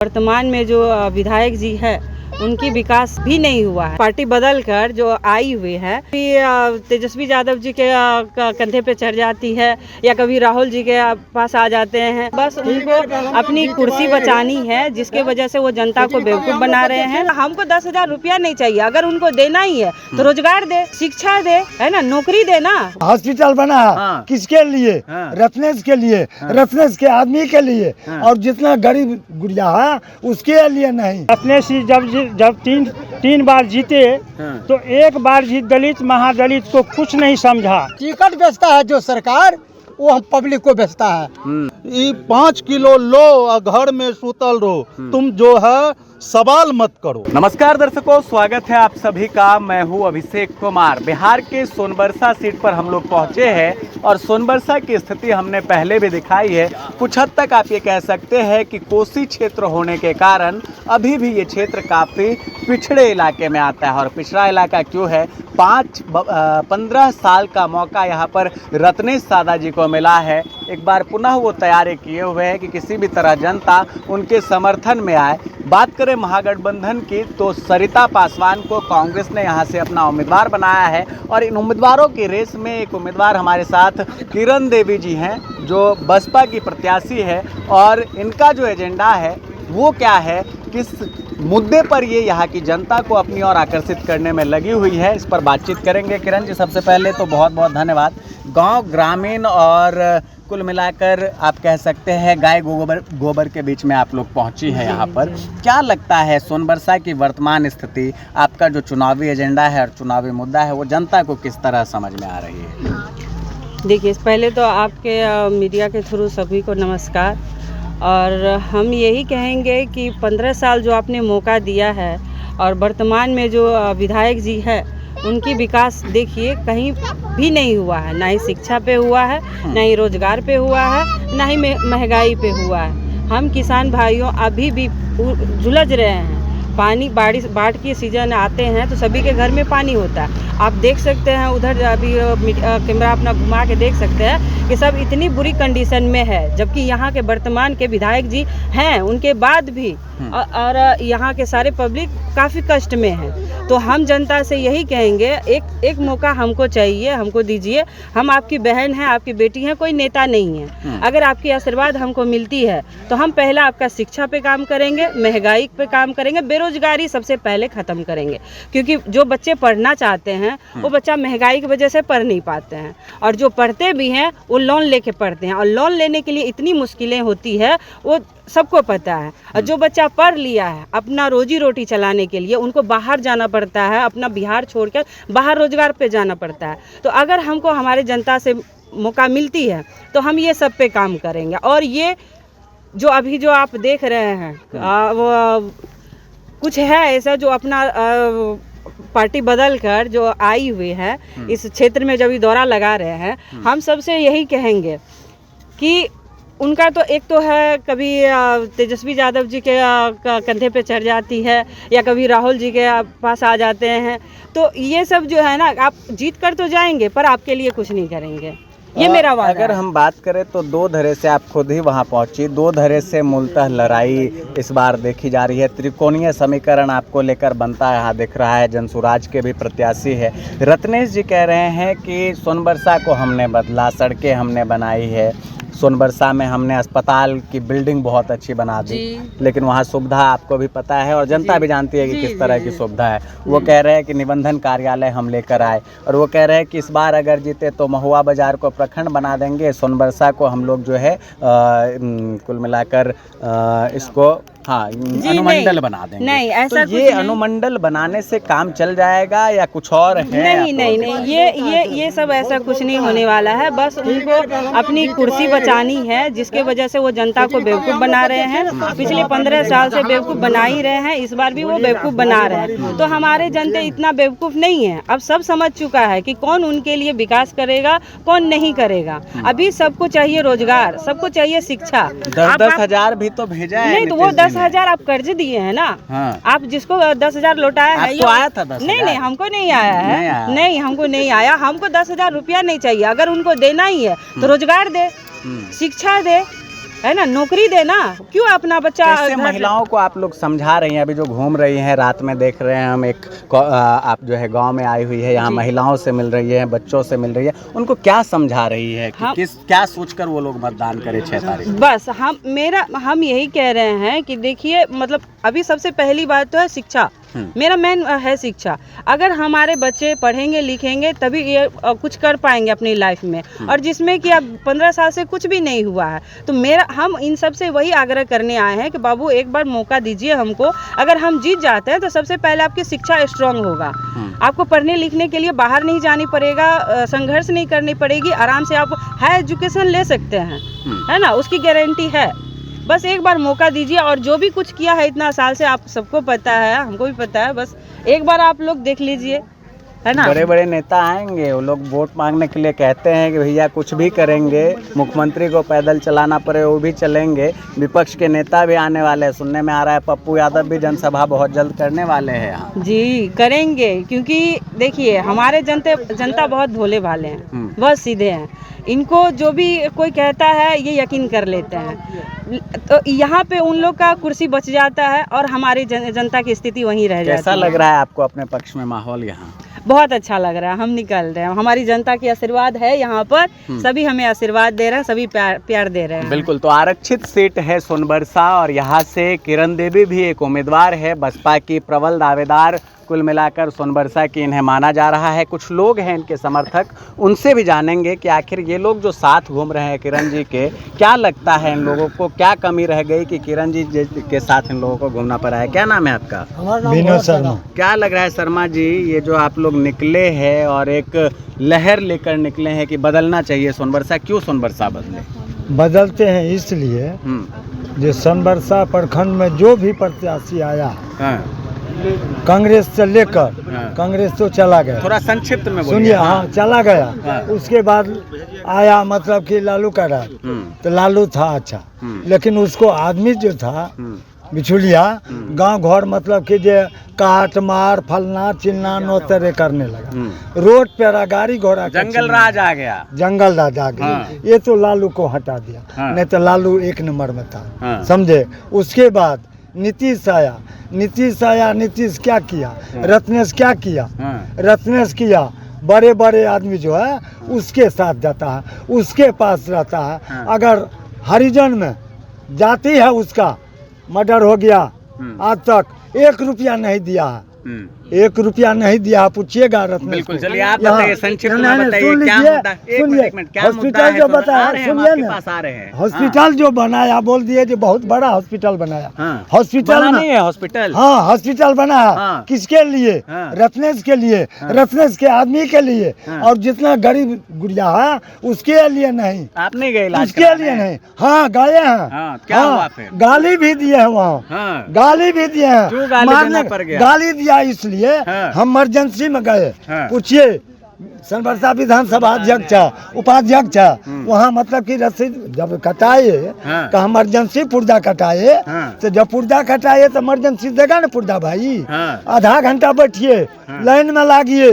वर्तमान में जो विधायक जी है उनकी विकास भी नहीं हुआ है। पार्टी बदल कर जो आई हुई है तेजस्वी यादव जी के कंधे पे चढ़ जाती है या कभी राहुल जी के पास आ जाते हैं। बस उनको अपनी कुर्सी बचानी है, जिसके वजह से वो जनता को बेवकूफ बना रहे हैं। हमको 10,000 रुपया नहीं चाहिए, अगर उनको देना ही है तो रोजगार दे, शिक्षा दे, है ना, नौकरी दे ना। हॉस्पिटल बना है किसके लिए? रेफरेंस के लिए, रेफरेंस के आदमी के लिए, और जितना गरीब गुड़िया है उसके लिए नहीं। रेफरेंस जब तीन बार जीते तो एक बार जीत दलित महादलित को कुछ नहीं समझा। टिकट बेचता है जो सरकार, वो हम पब्लिक को बेचता है। 5 किलो लो और घर में सुतल रहो, तुम जो है सवाल मत करो। नमस्कार दर्शकों, स्वागत है आप सभी का। मैं हूं अभिषेक कुमार। बिहार के सोनबरसा सीट पर हम लोग पहुंचे हैं और सोनबरसा की स्थिति हमने पहले भी दिखाई है। कुछ हद तक आप ये कह सकते हैं कि कोसी क्षेत्र होने के कारण अभी भी ये क्षेत्र काफ़ी पिछड़े इलाके में आता है। और पिछड़ा इलाका क्यों है? 15 साल का मौका यहाँ पर रत्नेश सादा जी को मिला है। एक बार पुनः वो तैयारी किए हुए हैं कि किसी भी तरह जनता उनके समर्थन में आए। बात करें महागठबंधन की तो सरिता पासवान को कांग्रेस ने यहाँ से अपना उम्मीदवार बनाया है। और इन उम्मीदवारों की रेस में एक उम्मीदवार हमारे साथ किरण देवी जी हैं, जो बसपा की प्रत्याशी है। और इनका जो एजेंडा है वो क्या है, किस मुद्दे पर ये यहाँ की जनता को अपनी ओर आकर्षित करने में लगी हुई है, इस पर बातचीत करेंगे। किरण जी, सबसे पहले तो बहुत बहुत धन्यवाद। गांव ग्रामीण और कुल मिलाकर आप कह सकते हैं गाय गोबर के बीच में आप लोग पहुंची हैं यहाँ पर। क्या लगता है सोनबरसा की वर्तमान स्थिति, आपका जो चुनावी एजेंडा है और चुनावी मुद्दा है, वो जनता को किस तरह समझ में आ रही है? देखिए, पहले तो आपके मीडिया के थ्रू सभी को नमस्कार। और हम यही कहेंगे कि 15 साल जो आपने मौका दिया है और वर्तमान में जो विधायक जी है उनकी विकास देखिए कहीं भी नहीं हुआ है। ना ही शिक्षा पे हुआ है, ना ही रोजगार पे हुआ है, ना ही महंगाई पे हुआ है। हम किसान भाइयों अभी भी झुलझ रहे हैं। पानी बाढ़ के सीजन आते हैं तो सभी के घर में पानी होता है। आप देख सकते हैं उधर, अभी कैमरा अपना घुमा के देख सकते हैं कि सब इतनी बुरी कंडीशन में है, जबकि यहाँ के वर्तमान के विधायक जी हैं, उनके बाद भी और यहाँ के सारे पब्लिक काफ़ी कष्ट में है। तो हम जनता से यही कहेंगे, एक मौका हमको चाहिए, हमको दीजिए। हम आपकी बहन हैं, आपकी बेटी हैं, कोई नेता नहीं है। अगर आपकी आशीर्वाद हमको मिलती है तो हम पहला आपका शिक्षा पे काम करेंगे, महंगाई पे काम करेंगे, बेरोजगारी सबसे पहले ख़त्म करेंगे। क्योंकि जो बच्चे पढ़ना चाहते हैं वो बच्चा महंगाई की वजह से पढ़ नहीं पाते हैं, और जो पढ़ते भी हैं वो लोन लेके पढ़ते हैं। और लोन लेने के लिए इतनी मुश्किलें होती है, वो सबको पता है। और जो बच्चा पढ़ लिया है अपना रोजी रोटी चलाने के लिए, उनको बाहर जाना पड़ता है, अपना बिहार छोड़कर बाहर रोजगार पे जाना पड़ता है। तो अगर हमको हमारे जनता से मौका मिलती है तो हम ये सब पे काम करेंगे। और ये जो अभी जो आप देख रहे हैं वो कुछ है ऐसा जो अपना पार्टी बदल कर जो आई हुई है इस क्षेत्र में, जब दौरा लगा रहे हैं, हम सबसे यही कहेंगे कि उनका तो एक तो है कभी तेजस्वी यादव जी के कंधे पे चढ़ जाती है या कभी राहुल जी के पास आ जाते हैं। तो ये सब जो है ना, आप जीत कर तो जाएंगे पर आपके लिए कुछ नहीं करेंगे, ये मेरा वादा अगर हम बात करें तो 2 धरे से आप खुद ही वहां पहुंची, 2 धरे से मूलतः लड़ाई इस बार देखी जा रही है। त्रिकोणीय समीकरण आपको लेकर बनता है, यहाँ दिख रहा है। जनसुराज के भी प्रत्याशी है। रत्नेश जी कह रहे हैं कि सोनबरसा को हमने बदला, सड़कें हमने बनाई है, सोनबरसा में हमने अस्पताल की बिल्डिंग बहुत अच्छी बना दी, लेकिन वहाँ सुविधा आपको भी पता है और जनता भी जानती है कि किस तरह की सुविधा है। वो कह रहे हैं कि निबंधन कार्यालय हम लेकर आए, और वो कह रहे हैं कि इस बार अगर जीते तो महुआ बाजार को प्रखंड बना देंगे, सोनबरसा को हम लोग जो है कुल मिलाकर इसको अनुमंडल बना देंगे। नहीं, ऐसा तो ये अनुमंडल बनाने से काम चल जाएगा या कुछ और है? नहीं, ये सब ऐसा कुछ नहीं होने वाला है। बस उनको अपनी कुर्सी बचानी है, जिसके वजह से वो जनता को बेवकूफ़ बना रहे हैं। पिछले 15 साल से बेवकूफ़ बना ही रहे हैं, इस बार भी वो बेवकूफ़ बना रहे हैं। तो हमारे जनता इतना बेवकूफ़ नहीं है, अब सब समझ चुका है कि कौन उनके लिए विकास करेगा, कौन नहीं करेगा। अभी सबको चाहिए रोजगार, सबको चाहिए शिक्षा। 10 हजार भी तो भेजा है। नहीं, तो वो 10,000 आप कर्ज दिए हैं ना। आप जिसको 10,000 लौटाया है, आपको आया था 10,000? नहीं, हमको नहीं आया है। नहीं, हमको नहीं आया। हमको 10,000 रुपया नहीं चाहिए, अगर उनको देना ही है तो रोजगार दे, शिक्षा दे, है ना, नौकरी देना, क्यों अपना बच्चा कैसे महिलाओं को आप लोग समझा रही हैं? अभी जो घूम रही हैं, रात में देख रहे हैं हम, एक आप जो है गांव में आई हुई है, यहाँ महिलाओं से मिल रही है, बच्चों से मिल रही है, उनको क्या समझा रही है कि क्या सोचकर वो लोग मतदान करें 6 तारीख? बस हम यही कह रहे हैं कि देखिए, मतलब अभी सबसे पहली बात तो है शिक्षा। मेरा मेन है शिक्षा। अगर हमारे बच्चे पढ़ेंगे लिखेंगे तभी ये कुछ कर पाएंगे अपनी लाइफ में, और जिसमें कि अब 15 साल से कुछ भी नहीं हुआ है। तो हम इन सब से वही आग्रह करने आए हैं कि बाबू एक बार मौका दीजिए हमको। अगर हम जीत जाते हैं तो सबसे पहले आपकी शिक्षा स्ट्रांग होगा, आपको पढ़ने लिखने के लिए बाहर नहीं जानी पड़ेगा, संघर्ष नहीं करनी पड़ेगी, आराम से आप हाई एजुकेशन ले सकते हैं, है ना, उसकी गारंटी है। बस एक बार मौका दीजिए, और जो भी कुछ किया है इतना साल से आप सबको पता है, हमको भी पता है, बस एक बार आप लोग देख लीजिए, है ना। बड़े बड़े नेता आएंगे, वो लोग वोट मांगने के लिए कहते हैं कि भैया कुछ भी करेंगे, मुख्यमंत्री को पैदल चलाना पड़े वो भी चलेंगे। विपक्ष के नेता भी आने वाले हैं, सुनने में आ रहा है पप्पू यादव भी जनसभा बहुत जल्द करने वाले हैं यहाँ। जी करेंगे, क्योंकि देखिए हमारे जनता बहुत भोले भाले हैं, बहुत सीधे हैं। इनको जो भी कोई कहता है ये यकीन कर लेते हैं, तो यहाँ पे उन लोग का कुर्सी बच जाता है और हमारी जनता की स्थिति वहीं रह जाती है। कैसा लग रहा है आपको अपने पक्ष में माहौल यहाँ? बहुत अच्छा लग रहा है, हम निकल रहे हैं, हमारी जनता की आशीर्वाद है यहाँ पर, सभी हमें आशीर्वाद दे रहे हैं, सभी प्यार दे रहे हैं। बिल्कुल, तो आरक्षित सीट है सोनबरसा, और यहाँ से किरण देवी भी एक उम्मीदवार है, बसपा की प्रबल दावेदार। कुल मिलाकर सोनबरसा की इन्हें माना जा रहा है। कुछ लोग हैं इनके समर्थक, उनसे भी जानेंगे कि आखिर ये लोग जो साथ घूम रहे हैं किरण जी के, क्या लगता है इन लोगों को, क्या कमी रह गई कि किरण जी के साथ इन लोगों को घूमना पड़ा है? क्या नाम है आपका? विनोद शर्मा। क्या लग रहा है शर्मा जी, ये जो आप लोग निकले हैं और एक लहर लेकर निकले हैं कि बदलना चाहिए सोनबरसा, क्यों सोनबरसा बदले? बदलते हैं इसलिए जो सोनबरसा प्रखंड में जो भी प्रत्याशी आया, कांग्रेस से लेकर, कांग्रेस तो चला गया, थोड़ा संक्षिप्त में सुनिए। हाँ, चला गया। उसके बाद आया मतलब कि लालू का राज, तो लालू था अच्छा, लेकिन उसको आदमी जो था बिछुलिया, गांव घर मतलब कि जे काट मार फलना चिलना नोतरे करने लगा, रोड पे गाड़ी घोड़ा, जंगल राज आ गया, जंगल राज आ गया। ये तो लालू को हटा दिया, नहीं तो लालू एक नंबर में था, समझे। उसके बाद नीतीश आया, नीतीश क्या किया, रत्नेश क्या किया, रत्नेश किया, बड़े बड़े आदमी जो है उसके साथ जाता है, उसके पास रहता है। अगर हरिजन में जाति है उसका मर्डर हो गया, आज तक 1 रुपया नहीं दिया है, 1 रुपया नहीं दिया, पूछिएगा रत्नेश। बिल्कुल, चलिए आप बताइए, संक्षिप्त में बताइए क्या मुद्दा? हॉस्पिटल जो बताया, सुनिए ना, हॉस्पिटल जो बनाया, बोल दिए जो बहुत बड़ा हॉस्पिटल बनाया, हॉस्पिटल नहीं है, हॉस्पिटल, हाँ हॉस्पिटल बनाया, किसके लिए? रत्नेश के लिए, रत्नेश के आदमी के लिए, और जितना गरीब गुड़िया है उसके लिए नहीं। आप नहीं गए? उसके लिए नहीं। हाँ गए हैं, क्या हुआ फिर? गाली भी दिए हैं वहाँ, गाली भी दिए हैं, गाली दिया इसलिए हम इमरजेंसी में गए। पूछिए सोनबरसा विधानसभा अध्यक्ष उपाध्यक्ष, वहाँ मतलब कि रसीद जब कटाए तो हम इमरजेंसी पुर्जा कटाए, तो जब पुर्जा कटाए तो इमरजेंसी देगा ना पुर्जा भाई, आधा घंटा बैठिए लाइन में लागिए,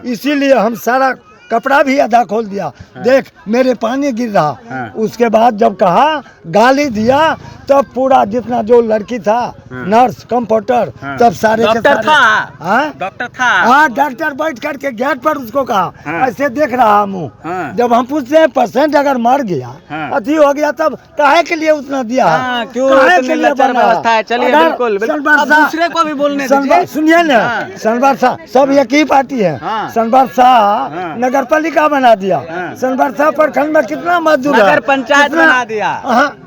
इसीलिए हम सारा कपड़ा भी आधा खोल दिया, देख मेरे पानी गिर रहा। उसके बाद जब कहा गाली दिया तब पूरा जितना जो लड़की था, नर्स कंपाउंडर, तब सारे डॉक्टर था, डॉक्टर था, हाँ डॉक्टर बैठ करके गेट पर उसको कहा, ऐसे देख रहा मुँह। जब हम पूछते हैं पेशेंट अगर मर गया, अति हो गया, तब काहे के लिए उतना दिया, काहे के लिए व्यवस्था है? चलिए बिल्कुल, दूसरे को भी बोलने दीजिए। सुनिए ना, सोनबरसा सब एक ही पार्टी है, सोनबरसा नगर पालिका बना दिया, सोनबरसा प्रखंड में कितना मजदूर है, नगर पंचायत बना दिया,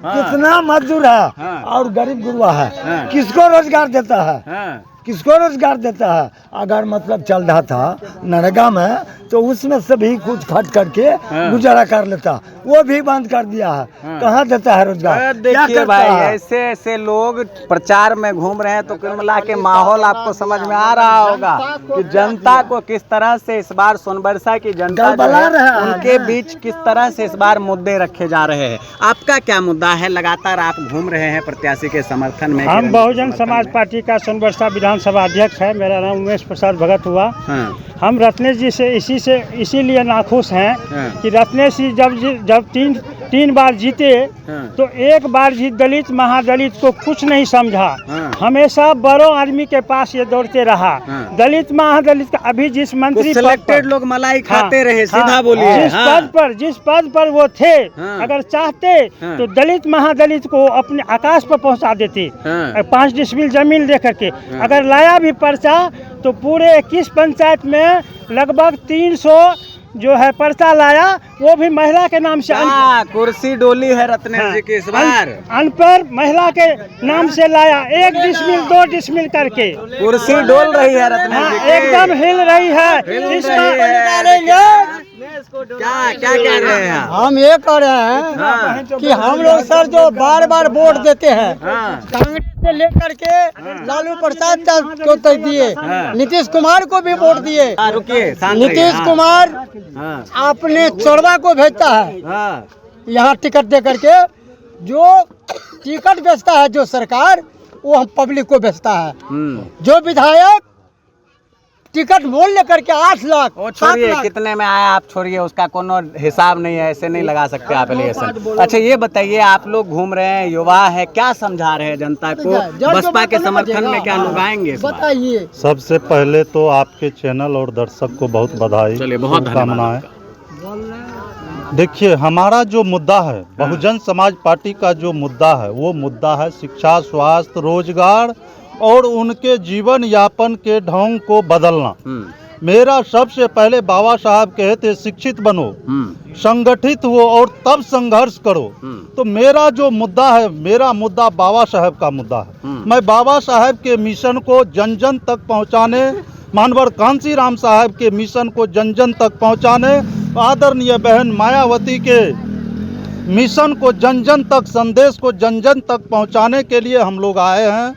कितना मजदूर है और गरीब गुरुआ है, किसको रोजगार देता है, किसको रोजगार देता है? अगर मतलब चल रहा था नरेगा में तो उसमें से भी कुछ खट करके गुजारा कर लेता, वो भी बंद कर दिया है, कहाँ देता है रोजगार? देखिए भाई, ऐसे ऐसे लोग प्रचार में घूम रहे हैं, तो कुल मिला के माहौल आपको समझ में आ रहा होगा कि जनता को किस तरह से इस बार सोनबरसा की जनता उनके बीच किस तरह से इस बार मुद्दे रखे जा रहे हैं। आपका क्या मुद्दा है? लगातार आप घूम रहे हैं प्रत्याशी के समर्थन में। हम बहुजन समाज पार्टी का सोनबरसा विधानसभा अध्यक्ष है, मेरा नाम उमेश प्रसाद भगत हुआ। हम रत्नेश जी से इसीलिए नाखुश हैं कि रत्नेश जी जब 3 बार जीते तो एक बार भी दलित महादलित को कुछ नहीं समझा। हमेशा बड़ों आदमी के पास ये दौड़ते रहा। दलित महादलित का अभी जिस मंत्री सिलेक्टेड लोग मलाई खाते रहे, सीधा बोलिए। जिस पद पर वो थे, अगर चाहते तो दलित महादलित को अपने आकाश पर पहुंचा देते। 5 डिसमिल जमीन लेकर के अगर लाया भी पर्चा तो पूरे 21 पंचायत में लगभग 300 जो है पर्चा लाया, वो भी महिला के नाम से। कुर्सी डोली है रत्नेश जी की इस बार। अनपढ़ महिला के नाम से लाया, 1 डिसमिल 2 डिसमिल करके कुर्सी डोल रही है रत्नेश जी की। एकदम हिल रही है। क्या कह रहे हैं? हम ये कह रहे हैं कि हम लोग सर जो बार बार वोट देते हैं कांग्रेस से लेकर के लालू प्रसाद को तक दिए, नीतीश कुमार को भी वोट दिए। रुकिए, नीतीश कुमार अपने चोरवा को भेजता है यहाँ टिकट दे करके। जो टिकट बेचता है जो सरकार, वो हम पब्लिक को बेचता है। जो विधायक टिकट मोल लेकर के 8 लाख छोड़िए कितने में आया, आप छोड़िए, उसका कोनो हिसाब नहीं है, ऐसे नहीं लगा सकते आप एलिगेशन। अच्छा ये बताइए, आप लोग घूम रहे हैं, युवा है, क्या समझा रहे हैं जनता को? बसपा के समर्थन में क्या लोग आएंगे? बताइए। सबसे पहले तो आपके चैनल और दर्शक को बहुत बधाई, बहुत शुभकामनाएं। देखिए, हमारा जो मुद्दा है, बहुजन समाज पार्टी का जो मुद्दा है, वो मुद्दा है शिक्षा, स्वास्थ्य, रोजगार और उनके जीवन यापन के ढंग को बदलना। मेरा सबसे पहले बाबा साहब कहते शिक्षित बनो, संगठित हो और तब संघर्ष करो। तो मेरा जो मुद्दा है, मेरा मुद्दा बाबा साहब का मुद्दा है। मैं बाबा साहब के मिशन को जन जन तक पहुंचाने, मानवर कांसी राम साहब के मिशन को जन जन तक पहुंचाने, आदरणीय बहन मायावती के मिशन को जन जन तक, संदेश को जन जन तक पहुंचाने के लिए हम लोग आए हैं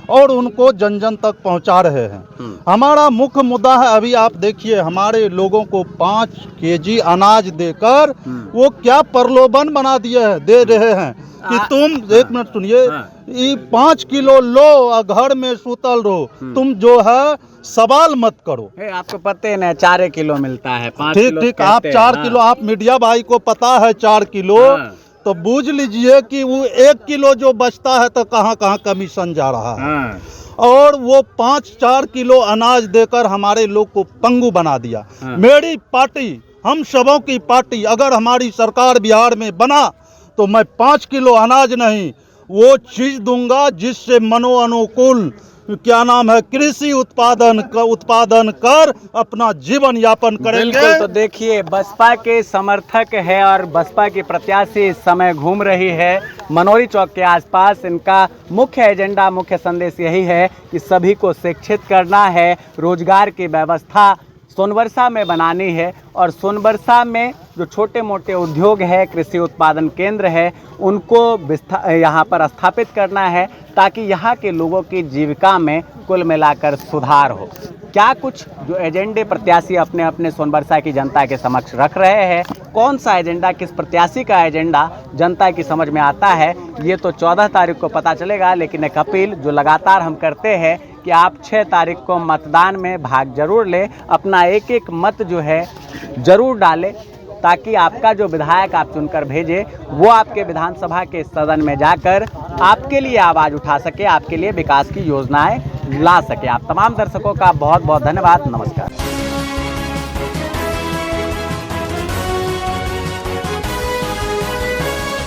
और उनको जन जन तक पहुंचा रहे हैं। हमारा मुख्य मुद्दा है, अभी आप देखिए हमारे लोगों को 5 केजी अनाज देकर वो क्या प्रलोभन बना दे रहे हैं कि तुम 1 मिनट सुनिए, ये 5 किलो लो और घर में सुतल रहो, तुम जो है सवाल मत करो। आपको पता है ना 4 किलो मिलता है, 5 ठीक, आप 4 किलो, आप मीडिया भाई को पता है 4 किलो, तो बूझ लीजिए कि वो 1 किलो जो बचता है तो कहाँ कहाँ कमीशन जा रहा है। और वो 5-4 किलो अनाज देकर हमारे लोग को पंगु बना दिया। मेरी पार्टी, हम सबों की पार्टी, अगर हमारी सरकार बिहार में बना तो मैं 5 किलो अनाज नहीं, वो चीज दूंगा जिससे मनो अनुकूल, क्या नाम है, कृषि उत्पादन कर अपना जीवन यापन करेंगे। तो देखिए, बसपा के समर्थक है और बसपा की प्रत्याशी इस समय घूम रही है मनोरी चौक के आसपास। इनका मुख्य एजेंडा, मुख्य संदेश यही है कि सभी को शिक्षित करना है, रोजगार की व्यवस्था सोनबरसा में बनानी है और सोनबरसा में जो छोटे मोटे उद्योग है, कृषि उत्पादन केंद्र है, उनको यहाँ पर स्थापित करना है ताकि यहाँ के लोगों की जीविका में कुल मिलाकर सुधार हो। क्या कुछ जो एजेंडे प्रत्याशी अपने अपने सोनबरसा की जनता के समक्ष रख रहे हैं, कौन सा एजेंडा, किस प्रत्याशी का एजेंडा जनता की समझ में आता है, ये तो 14 तारीख को पता चलेगा। लेकिन एक अपील जो लगातार हम करते हैं कि आप 6 तारीख को मतदान में भाग जरूर लें, अपना एक मत जो है जरूर डालें ताकि आपका जो विधायक आप चुनकर भेजे वो आपके विधानसभा के सदन में जाकर आपके लिए आवाज़ उठा सके, आपके लिए विकास की योजनाएं ला सके। आप तमाम दर्शकों का बहुत बहुत धन्यवाद। नमस्कार।